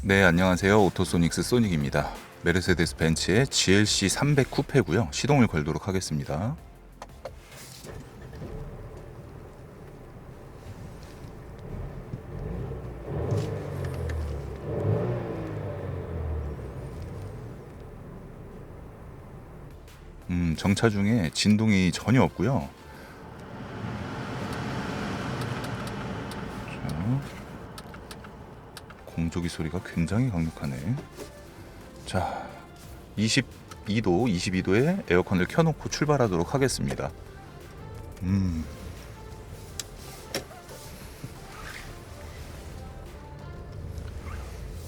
네, 안녕하세요. 오토소닉스 소닉입니다. 메르세데스 벤츠의 GLC 300 쿠페고요. 시동을 걸도록 하겠습니다. 정차 중에 진동이 전혀 없고요. 자, 공조기 소리가 굉장히 강력하네. 자, 22도에 에어컨을 켜놓고 출발하도록 하겠습니다.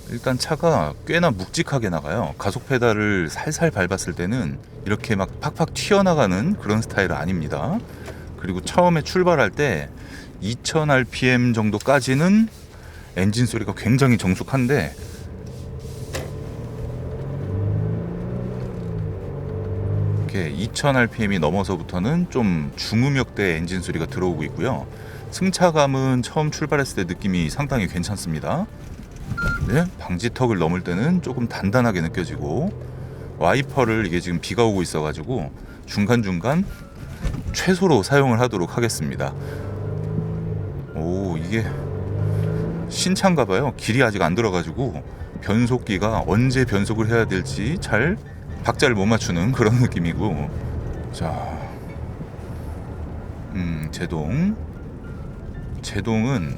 일단 차가 꽤나 묵직하게 나가요. 가속 페달을 살살 밟았을 때는 이렇게 막 팍팍 튀어나가는 그런 스타일은 아닙니다. 그리고 처음에 출발할 때 2000rpm 정도까지는 엔진 소리가 굉장히 정숙한데 이렇게 2000rpm이 넘어서부터는 좀 중음역대 엔진 소리가 들어오고 있고요. 승차감은 처음 출발했을 때 느낌이 상당히 괜찮습니다. 네, 방지턱을 넘을 때는 조금 단단하게 느껴지고, 와이퍼를 이게 지금 비가 오고 있어가지고 중간중간 최소로 사용을 하도록 하겠습니다. 오, 이게 신차인가봐요. 길이 아직 안 들어가지고 변속기가 언제 변속을 해야 될지 잘 박자를 못 맞추는 그런 느낌이고. 자, 제동은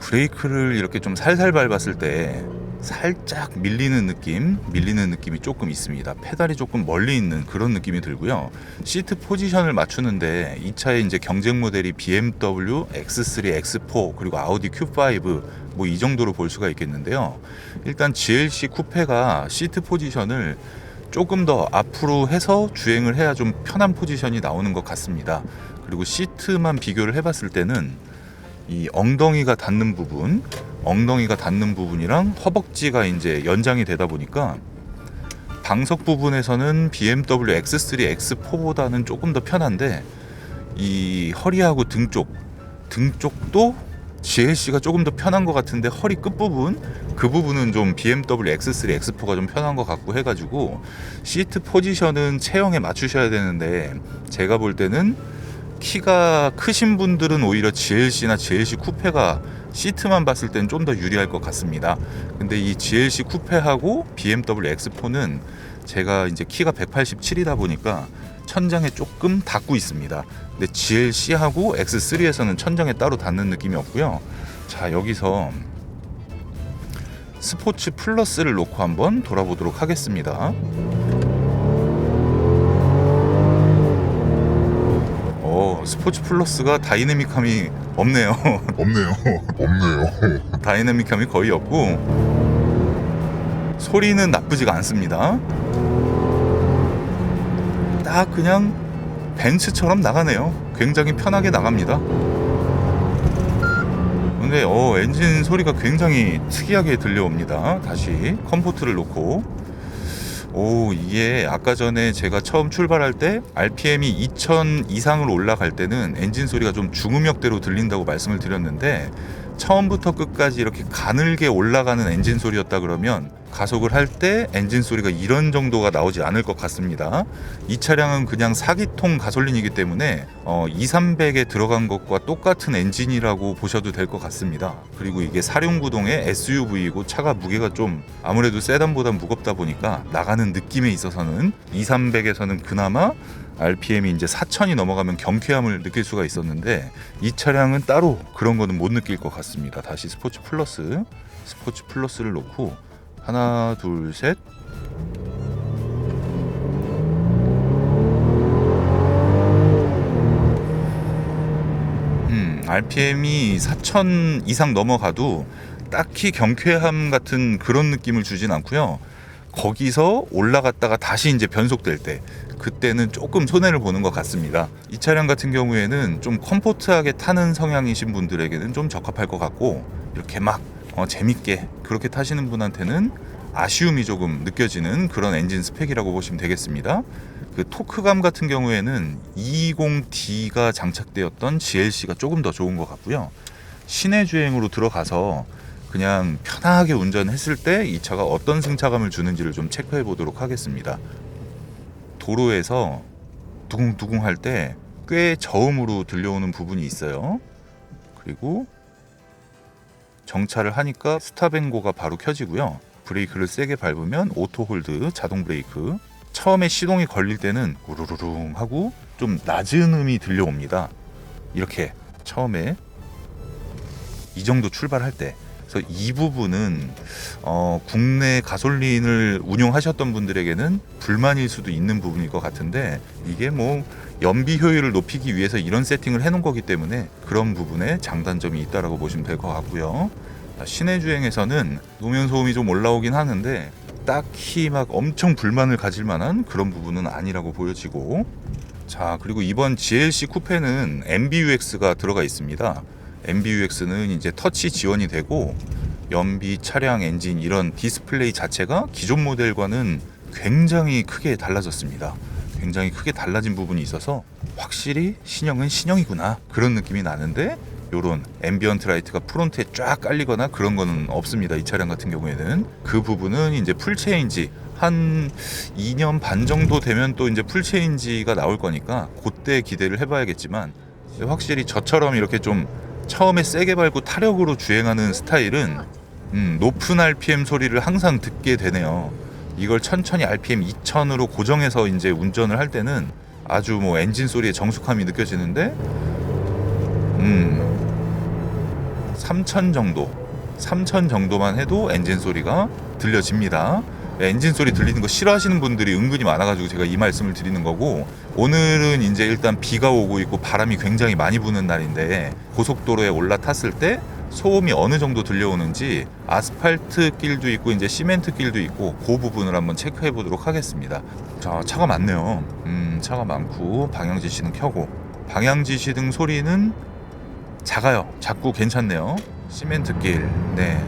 브레이크를 이렇게 좀 살살 밟았을 때 살짝 밀리는 느낌이 조금 있습니다. 페달이 조금 멀리 있는 그런 느낌이 들고요. 시트 포지션을 맞추는데 이 차의 이제 경쟁 모델이 BMW X3, X4 그리고 아우디 Q5 뭐 이 정도로 볼 수가 있겠는데요. 일단 GLC 쿠페가 시트 포지션을 조금 더 앞으로 해서 주행을 해야 좀 편한 포지션이 나오는 것 같습니다. 그리고 시트만 비교를 해봤을 때는 이 엉덩이가 닿는 부분이랑 허벅지가 이제 연장이 되다 보니까 방석 부분에서는 BMW X3, X4보다는 조금 더 편한데, 이 허리하고 등 쪽도 GLC가 조금 더 편한 것 같은데, 허리 끝부분 그 부분은 좀 BMW X3, X4가 좀 편한 것 같고 해가지고 시트 포지션은 체형에 맞추셔야 되는데, 제가 볼 때는 키가 크신 분들은 오히려 GLC나 GLC 쿠페가 시트만 봤을 땐 좀 더 유리할 것 같습니다. 근데 이 GLC 쿠페하고 BMW X4는 제가 이제 키가 187이다 보니까 천장에 조금 닿고 있습니다. 근데 GLC하고 X3에서는 천장에 따로 닿는 느낌이 없고요. 자, 여기서 스포츠 플러스를 놓고 한번 돌아보도록 하겠습니다. 스포츠 플러스가 다이내믹함이 없네요. 다이내믹함이 거의 없고, 소리는 나쁘지가 않습니다. 딱 그냥 벤츠처럼 나가네요. 굉장히 편하게 나갑니다. 근데 엔진 소리가 굉장히 특이하게 들려옵니다. 다시 컴포트를 놓고, 이게 아까 전에 제가 처음 출발할 때 RPM이 2000 이상으로 올라갈 때는 엔진 소리가 좀 중음역대로 들린다고 말씀을 드렸는데, 처음부터 끝까지 이렇게 가늘게 올라가는 엔진 소리였다 그러면 가속을 할 때 엔진 소리가 이런 정도가 나오지 않을 것 같습니다. 이 차량은 그냥 4기통 가솔린이기 때문에 2,300에 들어간 것과 똑같은 엔진이라고 보셔도 될 것 같습니다. 그리고 이게 사륜구동의 SUV이고 차가 무게가 좀 아무래도 세단보다 무겁다 보니까 나가는 느낌에 있어서는 2,300에서는 그나마 RPM이 이제 4,000이 넘어가면 경쾌함을 느낄 수가 있었는데, 이 차량은 따로 그런 거는 못 느낄 것 같습니다. 다시 스포츠 플러스를 놓고 하나, 둘, 셋. RPM이 4,000 이상 넘어가도 딱히 경쾌함 같은 그런 느낌을 주진 않고요. 거기서 올라갔다가 다시 이제 변속될 때, 그때는 조금 손해를 보는 것 같습니다. 이 차량 같은 경우에는 좀 컴포트하게 타는 성향이신 분들에게는 좀 적합할 것 같고, 이렇게 막 재밌게 그렇게 타시는 분한테는 아쉬움이 조금 느껴지는 그런 엔진 스펙이라고 보시면 되겠습니다. 그 토크감 같은 경우에는 220D가 장착되었던 GLC가 조금 더 좋은 것 같고요. 시내 주행으로 들어가서 그냥 편하게 운전했을 때 이 차가 어떤 승차감을 주는지를 좀 체크해 보도록 하겠습니다. 도로에서 두궁두궁 할 때 꽤 저음으로 들려오는 부분이 있어요. 그리고 정차를 하니까 스탑앤고가 바로 켜지고요. 브레이크를 세게 밟으면 오토 홀드, 자동 브레이크. 처음에 시동이 걸릴 때는 우르르릉 하고 좀 낮은 음이 들려옵니다. 이렇게 처음에 이 정도 출발할 때. 그래서 이 부분은 국내 가솔린을 운용하셨던 분들에게는 불만일 수도 있는 부분일 것 같은데, 이게 뭐 연비 효율을 높이기 위해서 이런 세팅을 해놓은 거기 때문에 그런 부분에 장단점이 있다라고 보시면 될 것 같고요. 시내 주행에서는 노면 소음이 좀 올라오긴 하는데 딱히 막 엄청 불만을 가질 만한 그런 부분은 아니라고 보여지고, 자, 그리고 이번 GLC 쿠페는 MBUX가 들어가 있습니다. MBUX는 이제 터치 지원이 되고 연비, 차량, 엔진 이런 디스플레이 자체가 기존 모델과는 굉장히 크게 달라졌습니다. 굉장히 크게 달라진 부분이 있어서 확실히 신형은 신형이구나 그런 느낌이 나는데, 요런 앰비언트 라이트가 프론트에 쫙 깔리거나 그런 거는 없습니다. 이 차량 같은 경우에는. 그 부분은 이제 풀체인지 한 2년 반 정도 되면 또 이제 풀체인지가 나올 거니까 그때 기대를 해봐야겠지만, 확실히 저처럼 이렇게 좀 처음에 세게 밟고 타력으로 주행하는 스타일은 높은 RPM 소리를 항상 듣게 되네요. 이걸 천천히 RPM 2000으로 고정해서 이제 운전을 할 때는 아주 뭐 엔진 소리의 정숙함이 느껴지는데 3000 정도만 해도 엔진 소리가 들려집니다. 엔진 소리 들리는 거 싫어하시는 분들이 은근히 많아가지고 제가 이 말씀을 드리는 거고, 오늘은 이제 일단 비가 오고 있고 바람이 굉장히 많이 부는 날인데 고속도로에 올라탔을 때 소음이 어느 정도 들려오는지 아스팔트 길도 있고 이제 시멘트 길도 있고 그 부분을 한번 체크해 보도록 하겠습니다. 자, 차가 많네요. 차가 많고 방향 지시등 켜고, 방향 지시등 소리는 작고 괜찮네요. 시멘트 길. 네.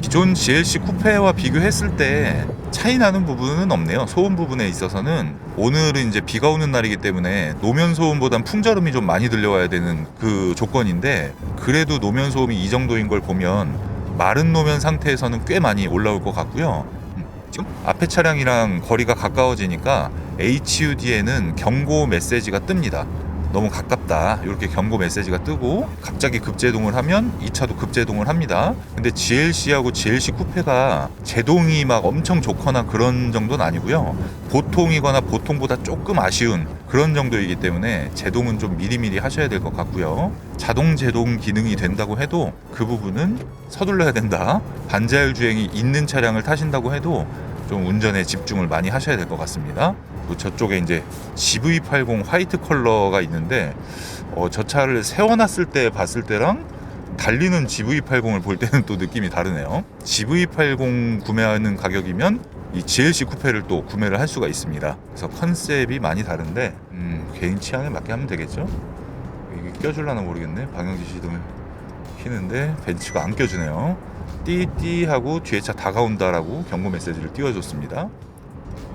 기존 GLC 쿠페와 비교했을 때 차이 나는 부분은 없네요. 소음 부분에 있어서는. 오늘은 이제 비가 오는 날이기 때문에 노면 소음보단 풍절음이 좀 많이 들려와야 되는 그 조건인데, 그래도 노면 소음이 이 정도인 걸 보면 마른 노면 상태에서는 꽤 많이 올라올 것 같고요. 지금 앞에 차량이랑 거리가 가까워지니까 HUD에는 경고 메시지가 뜹니다. 너무 가깝다 이렇게 경고 메시지가 뜨고, 갑자기 급제동을 하면 이 차도 급제동을 합니다. 근데 GLC하고 GLC 쿠페가 제동이 막 엄청 좋거나 그런 정도는 아니고요. 보통이거나 보통보다 조금 아쉬운 그런 정도이기 때문에 제동은 좀 미리미리 하셔야 될 것 같고요. 자동 제동 기능이 된다고 해도 그 부분은 서둘러야 된다. 반자율 주행이 있는 차량을 타신다고 해도 좀 운전에 집중을 많이 하셔야 될 것 같습니다. 저쪽에 이제 GV80 화이트 컬러가 있는데 저 차를 세워놨을 때 봤을 때랑 달리는 GV80을 볼 때는 또 느낌이 다르네요. GV80 구매하는 가격이면 이 GLC 쿠페를 또 구매를 할 수가 있습니다. 그래서 컨셉이 많이 다른데 개인 취향에 맞게 하면 되겠죠. 이게 껴줄라나 모르겠네. 방향지시등을 켜는데 벤츠가 안 껴주네요. 띠띠 하고 뒤에 차 다가온다라고 경고 메시지를 띄워줬습니다.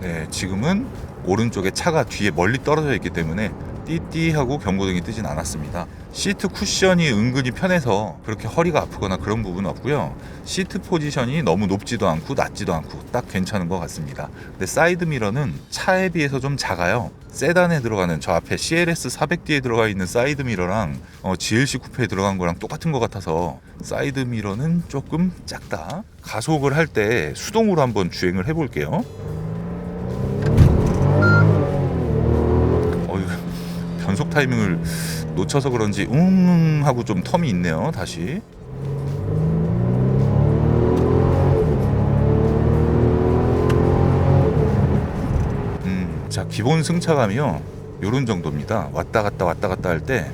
네, 지금은 오른쪽에 차가 뒤에 멀리 떨어져 있기 때문에 띠띠하고 경고등이 뜨진 않았습니다. 시트 쿠션이 은근히 편해서 그렇게 허리가 아프거나 그런 부분은 없고요. 시트 포지션이 너무 높지도 않고 낮지도 않고 딱 괜찮은 것 같습니다. 근데 사이드 미러는 차에 비해서 좀 작아요. 세단에 들어가는 저 앞에 CLS 400D에 들어가 있는 사이드 미러랑 GLC 쿠페에 들어간 거랑 똑같은 것 같아서 사이드 미러는 조금 작다. 가속을 할 때 수동으로 한번 주행을 해볼게요. 변속 타이밍을 놓쳐서 그런지 하고 좀 텀이 있네요. 다시 자, 기본 승차감이요 요런 정도입니다. 왔다 갔다 할 때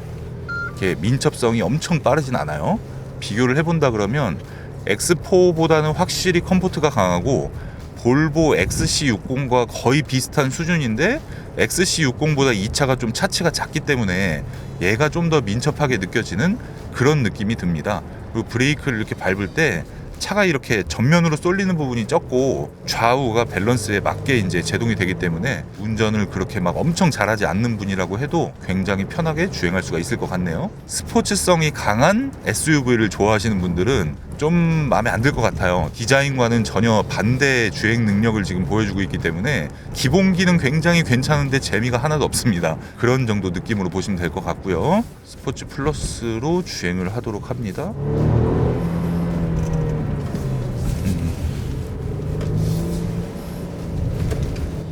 이렇게 민첩성이 엄청 빠르진 않아요. 비교를 해본다 그러면 X4보다는 확실히 컴포트가 강하고 볼보 XC60과 거의 비슷한 수준인데 XC60보다 이 차가 좀 차체가 작기 때문에 얘가 좀 더 민첩하게 느껴지는 그런 느낌이 듭니다. 그리고 브레이크를 이렇게 밟을 때 차가 이렇게 전면으로 쏠리는 부분이 적고 좌우가 밸런스에 맞게 이제 제동이 되기 때문에 운전을 그렇게 막 엄청 잘하지 않는 분이라고 해도 굉장히 편하게 주행할 수가 있을 것 같네요. 스포츠성이 강한 SUV를 좋아하시는 분들은 좀 마음에 안 들 것 같아요. 디자인과는 전혀 반대의 주행 능력을 지금 보여주고 있기 때문에 기본기는 굉장히 괜찮은데 재미가 하나도 없습니다. 그런 정도 느낌으로 보시면 될 것 같고요. 스포츠 플러스로 주행을 하도록 합니다.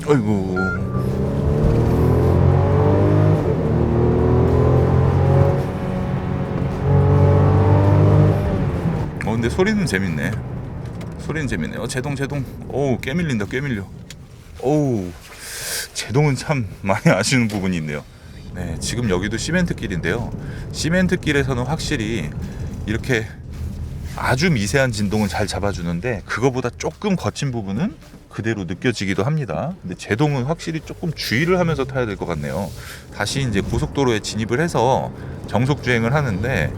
아이고. 근데 소리는 재밌네. 소리는 재밌네. 제동. 어우, 꽤 밀린다, 꽤 밀려. 어우, 제동은 참 많이 아쉬운 부분이 있네요. 네, 지금 여기도 시멘트길인데요. 시멘트길에서는 확실히 이렇게 아주 미세한 진동은 잘 잡아주는데 그거보다 조금 거친 부분은 그대로 느껴지기도 합니다. 근데 제동은 확실히 조금 주의를 하면서 타야 될 것 같네요. 다시 이제 고속도로에 진입을 해서 정속 주행을 하는데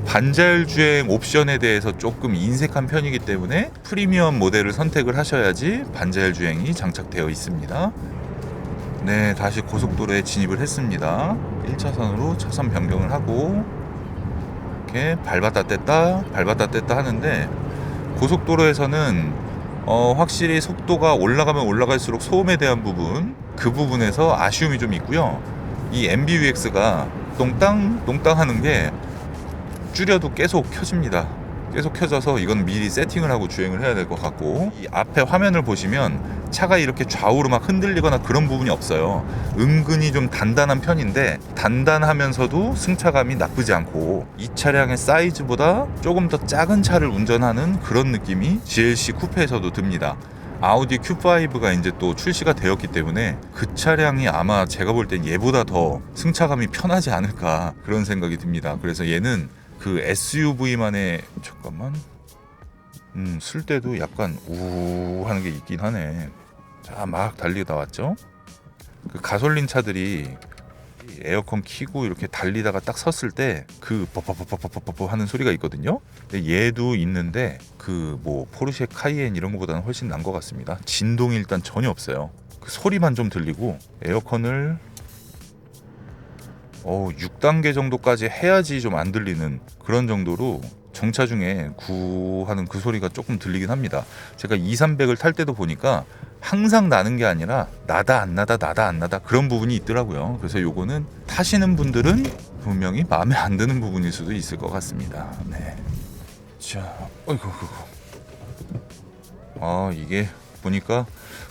반자율 주행 옵션에 대해서 조금 인색한 편이기 때문에 프리미엄 모델을 선택을 하셔야지 반자율 주행이 장착되어 있습니다. 네, 다시 고속도로에 진입을 했습니다. 1차선으로 차선 변경을 하고 이렇게 밟았다 뗐다 하는데 고속도로에서는 확실히 속도가 올라가면 올라갈수록 소음에 대한 부분, 그 부분에서 아쉬움이 좀 있고요. 이 MBUX가 똥땅 하는 게 줄여도 계속 켜집니다. 계속 켜져서 이건 미리 세팅을 하고 주행을 해야 될 것 같고, 이 앞에 화면을 보시면 차가 이렇게 좌우로 막 흔들리거나 그런 부분이 없어요. 은근히 좀 단단한 편인데 단단하면서도 승차감이 나쁘지 않고 이 차량의 사이즈보다 조금 더 작은 차를 운전하는 그런 느낌이 GLC 쿠페에서도 듭니다. 아우디 Q5가 이제 또 출시가 되었기 때문에 그 차량이 아마 제가 볼 땐 얘보다 더 승차감이 편하지 않을까 그런 생각이 듭니다. 그래서 얘는 그 SUV만의 쓸 때도 약간 우 하는 게 있긴 하네. 자, 막 달리다 왔죠. 그 가솔린 차들이 에어컨 키고 이렇게 달리다가 딱 섰을 때 그 버퍼 하는 소리가 있거든요. 근데 얘도 있는데 그 뭐 포르쉐 카이엔 이런 거보다는 훨씬 난 것 같습니다. 진동이 일단 전혀 없어요. 그 소리만 좀 들리고 에어컨을 6단계 정도까지 해야지 좀 안 들리는 그런 정도로 정차 중에 구 하는 그 소리가 조금 들리긴 합니다. 제가 2,300을 탈 때도 보니까 항상 나는 게 아니라 나다 안 나다 그런 부분이 있더라고요. 그래서 요거는 타시는 분들은 분명히 마음에 안 드는 부분일 수도 있을 것 같습니다. 네. 자, 이게 보니까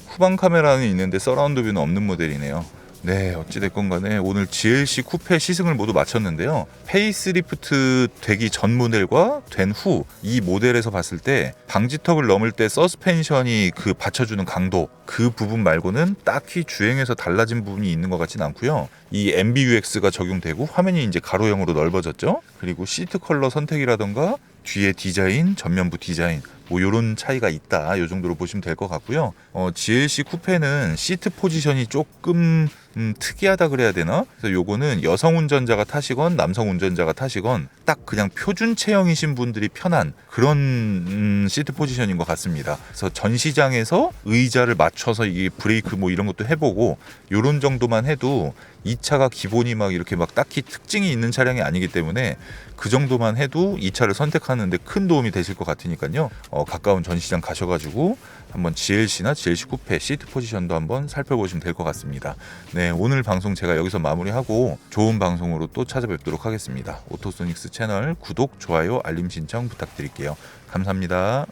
후방 카메라는 있는데 서라운드 뷰는 없는 모델이네요. 네, 어찌됐건 간에 오늘 GLC 쿠페 시승을 모두 마쳤는데요. 페이스리프트 되기 전 모델과 된 후 이 모델에서 봤을 때 방지턱을 넘을 때 서스펜션이 그 받쳐주는 강도, 그 부분 말고는 딱히 주행에서 달라진 부분이 있는 것 같지는 않고요. 이 MBUX가 적용되고 화면이 이제 가로형으로 넓어졌죠. 그리고 시트 컬러 선택이라던가 뒤에 디자인, 전면부 디자인 뭐 요런 차이가 있다. 요 정도로 보시면 될 것 같고요. GLC 쿠페는 시트 포지션이 조금 특이하다 그래야 되나? 그래서 요거는 여성 운전자가 타시건 남성 운전자가 타시건 딱 그냥 표준 체형이신 분들이 편한 그런 시트 포지션인 것 같습니다. 그래서 전시장에서 의자를 맞춰서 이게 브레이크 뭐 이런 것도 해보고 요런 정도만 해도 이 차가 기본이 막 이렇게 막 딱히 특징이 있는 차량이 아니기 때문에 그 정도만 해도 이 차를 선택하는데 큰 도움이 되실 것 같으니까요. 가까운 전시장 가셔가지고 한번 GLC나 GLC 쿠페 시트 포지션도 한번 살펴보시면 될 것 같습니다. 네, 오늘 방송 제가 여기서 마무리하고 좋은 방송으로 또 찾아뵙도록 하겠습니다. 오토소닉스 채널 구독, 좋아요, 알림 신청 부탁드릴게요. 감사합니다.